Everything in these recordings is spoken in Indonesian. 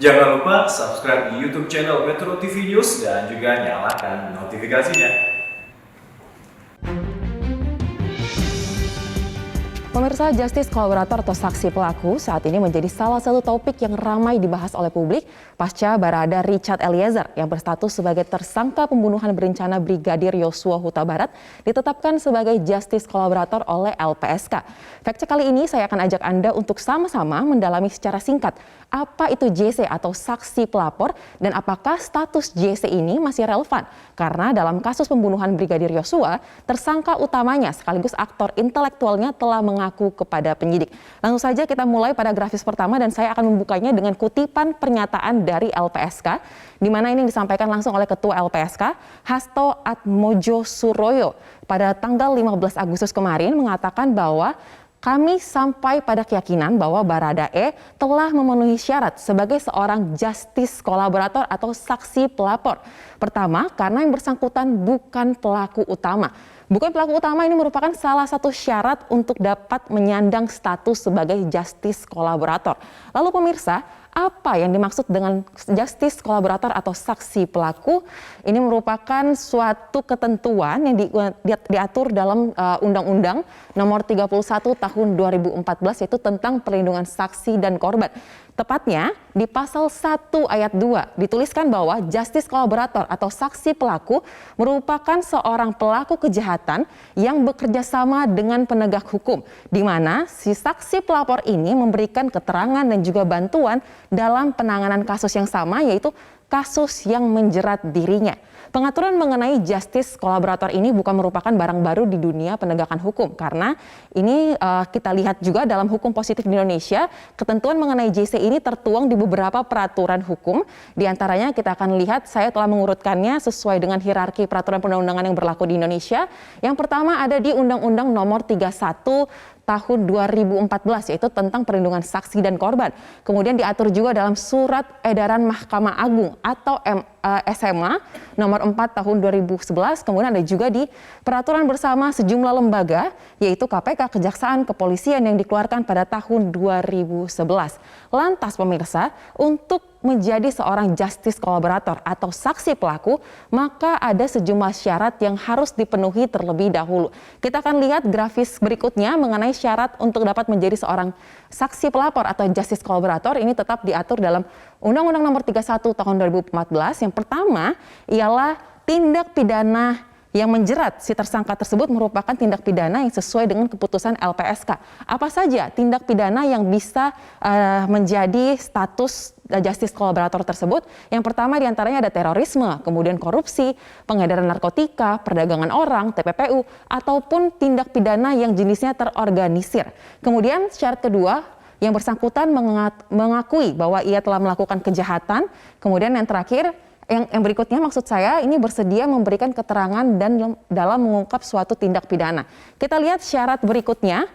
Jangan lupa subscribe di YouTube channel Metro TV News dan juga nyalakan notifikasinya. Pemirsa, justice kolaborator atau saksi pelaku saat ini menjadi salah satu topik yang ramai dibahas oleh publik pasca Barada Richard Eliezer yang berstatus sebagai tersangka pembunuhan berencana Brigadir Yosua Huta Barat ditetapkan sebagai justice kolaborator oleh LPSK. Fact check kali ini saya akan ajak Anda untuk sama-sama mendalami secara singkat apa itu JC atau saksi pelapor dan apakah status JC ini masih relevan. Karena dalam kasus pembunuhan Brigadir Yosua, tersangka utamanya sekaligus aktor intelektualnya telah mengaku kepada penyidik. Langsung saja kita mulai pada grafis pertama dan saya akan membukanya dengan kutipan pernyataan dari LPSK, di mana ini disampaikan langsung oleh Ketua LPSK, Hasto Atmojo Suroyo, pada tanggal 15 Agustus kemarin mengatakan bahwa kami sampai pada keyakinan bahwa Baradae telah memenuhi syarat sebagai seorang justice kolaborator atau saksi pelapor. Pertama, karena yang bersangkutan bukan pelaku utama. Bukan pelaku utama ini merupakan salah satu syarat untuk dapat menyandang status sebagai justice kolaborator. Lalu pemirsa, apa yang dimaksud dengan justice kolaborator atau saksi pelaku? Ini merupakan suatu ketentuan yang diatur dalam Undang-Undang Nomor 31 Tahun 2014 yaitu tentang perlindungan saksi dan korban. Tepatnya di pasal 1 ayat 2 dituliskan bahwa justice kolaborator atau saksi pelaku merupakan seorang pelaku kejahatan yang bekerja sama dengan penegak hukum, di mana si saksi pelapor ini memberikan keterangan dan juga bantuan dalam penanganan kasus yang sama, yaitu kasus yang menjerat dirinya. Pengaturan mengenai justice kolaborator ini bukan merupakan barang baru di dunia penegakan hukum, karena ini kita lihat juga dalam hukum positif di Indonesia, ketentuan mengenai JC ini tertuang di beberapa peraturan hukum. Di antaranya kita akan lihat, saya telah mengurutkannya sesuai dengan hierarki peraturan perundang-undangan yang berlaku di Indonesia. Yang pertama ada di Undang-Undang Nomor 31 Tahun 2014 yaitu tentang perlindungan saksi dan korban. Kemudian diatur juga dalam Surat Edaran Mahkamah Agung atau SMA Nomor 4 Tahun 2011. Kemudian ada juga di peraturan bersama sejumlah lembaga yaitu KPK, Kejaksaan, Kepolisian yang dikeluarkan pada tahun 2011. Lantas pemirsa, untuk menjadi seorang justice kolaborator atau saksi pelaku, maka ada sejumlah syarat yang harus dipenuhi terlebih dahulu. Kita akan lihat grafis berikutnya mengenai syarat untuk dapat menjadi seorang saksi pelapor atau justice kolaborator. Ini tetap diatur dalam Undang-Undang Nomor 31 Tahun 2014. Yang pertama ialah tindak pidana yang menjerat si tersangka tersebut merupakan tindak pidana yang sesuai dengan keputusan LPSK. Apa saja tindak pidana yang bisa menjadi status justice kolaborator tersebut? Yang pertama diantaranya ada terorisme, kemudian korupsi, pengedaran narkotika, perdagangan orang, TPPU, ataupun tindak pidana yang jenisnya terorganisir. Kemudian syarat kedua, yang bersangkutan mengakui bahwa ia telah melakukan kejahatan. Kemudian yang terakhir, yang berikutnya maksud saya ini bersedia memberikan keterangan dan dalam mengungkap suatu tindak pidana. Kita lihat syarat berikutnya,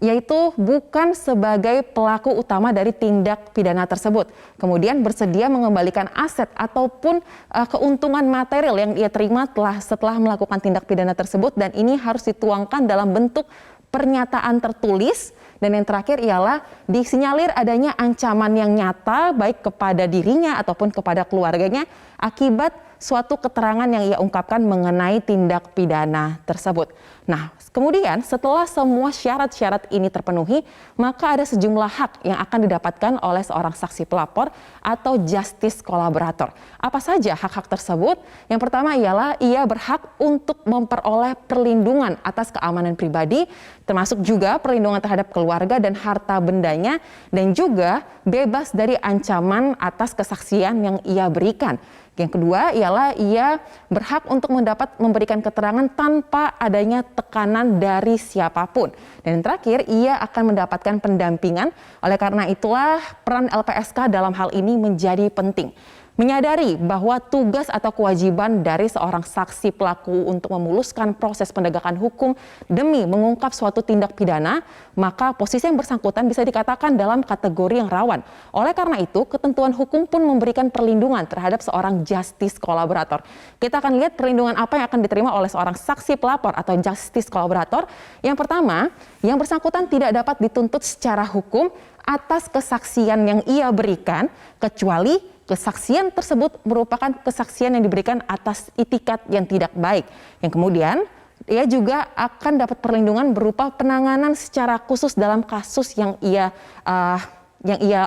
yaitu bukan sebagai pelaku utama dari tindak pidana tersebut. Kemudian bersedia mengembalikan aset ataupun keuntungan material yang ia terima setelah melakukan tindak pidana tersebut, dan ini harus dituangkan dalam bentuk pernyataan tertulis. Dan yang terakhir ialah disinyalir adanya ancaman yang nyata baik kepada dirinya ataupun kepada keluarganya akibat suatu keterangan yang ia ungkapkan mengenai tindak pidana tersebut. Nah, kemudian setelah semua syarat-syarat ini terpenuhi, maka ada sejumlah hak yang akan didapatkan oleh seorang saksi pelapor atau justice kolaborator. Apa saja hak-hak tersebut? Yang pertama ialah ia berhak untuk memperoleh perlindungan atas keamanan pribadi, termasuk juga perlindungan terhadap keluarga dan harta bendanya, dan juga bebas dari ancaman atas kesaksian yang ia berikan. Yang kedua ialah ia berhak untuk memberikan keterangan tanpa adanya tekanan dari siapapun. Dan yang terakhir, ia akan mendapatkan pendampingan. Oleh karena itulah peran LPSK dalam hal ini menjadi penting. Menyadari bahwa tugas atau kewajiban dari seorang saksi pelaku untuk memuluskan proses penegakan hukum demi mengungkap suatu tindak pidana, maka posisi yang bersangkutan bisa dikatakan dalam kategori yang rawan. Oleh karena itu, ketentuan hukum pun memberikan perlindungan terhadap seorang justice kolaborator. Kita akan lihat perlindungan apa yang akan diterima oleh seorang saksi pelapor atau justice kolaborator. Yang pertama, yang bersangkutan tidak dapat dituntut secara hukum atas kesaksian yang ia berikan, kecuali kesaksian tersebut merupakan kesaksian yang diberikan atas itikat yang tidak baik. Yang kemudian, ia juga akan dapat perlindungan berupa penanganan secara khusus dalam kasus yang ia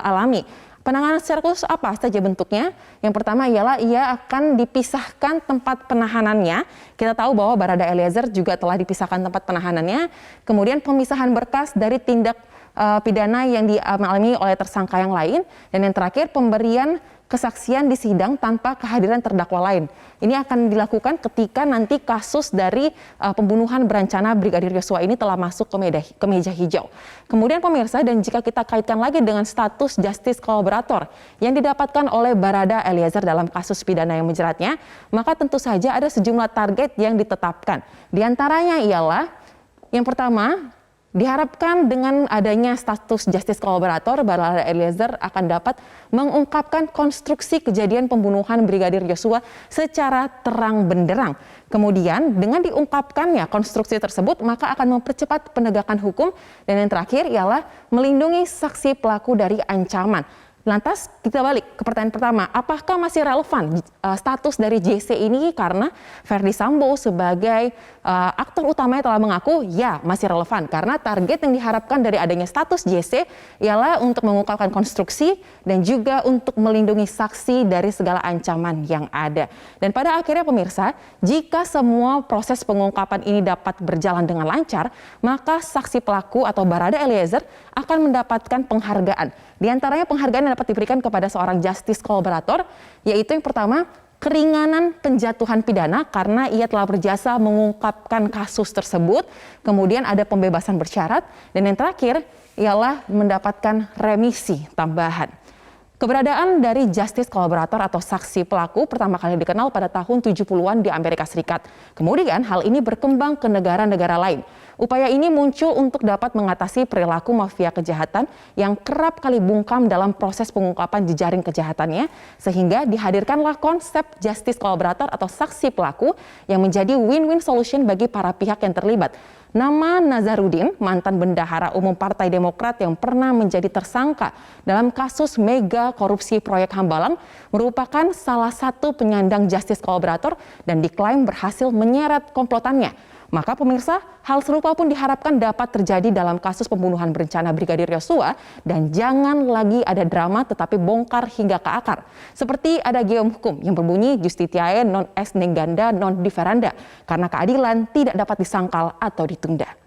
alami. Penanganan secara khusus apa saja bentuknya? Yang pertama ialah ia akan dipisahkan tempat penahanannya. Kita tahu bahwa Barada Eliezer juga telah dipisahkan tempat penahanannya. Kemudian pemisahan berkas dari tindak pidana yang dialami oleh tersangka yang lain. Dan yang terakhir, pemberian kesaksian di sidang tanpa kehadiran terdakwa lain. Ini akan dilakukan ketika nanti kasus dari pembunuhan berencana Brigadir Yosua ini telah masuk ke meja hijau. Kemudian pemirsa, dan jika kita kaitkan lagi dengan status justice kolaborator yang didapatkan oleh Barada Eliezer dalam kasus pidana yang menjeratnya, maka tentu saja ada sejumlah target yang ditetapkan. Di antaranya ialah yang pertama, diharapkan dengan adanya status justice kolaborator, Barada Eliezer akan dapat mengungkapkan konstruksi kejadian pembunuhan Brigadir Yosua secara terang benderang. Kemudian dengan diungkapkannya konstruksi tersebut, maka akan mempercepat penegakan hukum. Dan yang terakhir ialah melindungi saksi pelaku dari ancaman. Lantas kita balik ke pertanyaan pertama, apakah masih relevan status dari JC ini karena Verdi Sambo sebagai aktor utamanya telah mengaku ya masih relevan karena target yang diharapkan dari adanya status JC ialah untuk mengungkapkan konstruksi dan juga untuk melindungi saksi dari segala ancaman yang ada. Dan pada akhirnya pemirsa, jika semua proses pengungkapan ini dapat berjalan dengan lancar, maka saksi pelaku atau Barada Eliezer akan mendapatkan penghargaan. Di antaranya penghargaan yang dapat diberikan kepada seorang justice kolaborator, yaitu yang pertama, keringanan penjatuhan pidana karena ia telah berjasa mengungkapkan kasus tersebut. Kemudian ada pembebasan bersyarat. Dan yang terakhir ialah mendapatkan remisi tambahan. Keberadaan dari justice kolaborator atau saksi pelaku pertama kali dikenal pada tahun 70-an di Amerika Serikat. Kemudian hal ini berkembang ke negara-negara lain. Upaya ini muncul untuk dapat mengatasi perilaku mafia kejahatan yang kerap kali bungkam dalam proses pengungkapan jejaring kejahatannya, sehingga dihadirkanlah konsep justice kolaborator atau saksi pelaku yang menjadi win-win solution bagi para pihak yang terlibat. Nama Nazarudin, mantan bendahara umum Partai Demokrat yang pernah menjadi tersangka dalam kasus mega korupsi proyek Hambalang, merupakan salah satu penyandang justice kolaborator dan diklaim berhasil menyeret komplotannya. Maka pemirsa, hal serupa pun diharapkan dapat terjadi dalam kasus pembunuhan berencana Brigadir Yosua dan jangan lagi ada drama tetapi bongkar hingga ke akar. Seperti ada geom hukum yang berbunyi justitiae non est neganda non differenda karena keadilan tidak dapat disangkal atau ditunda.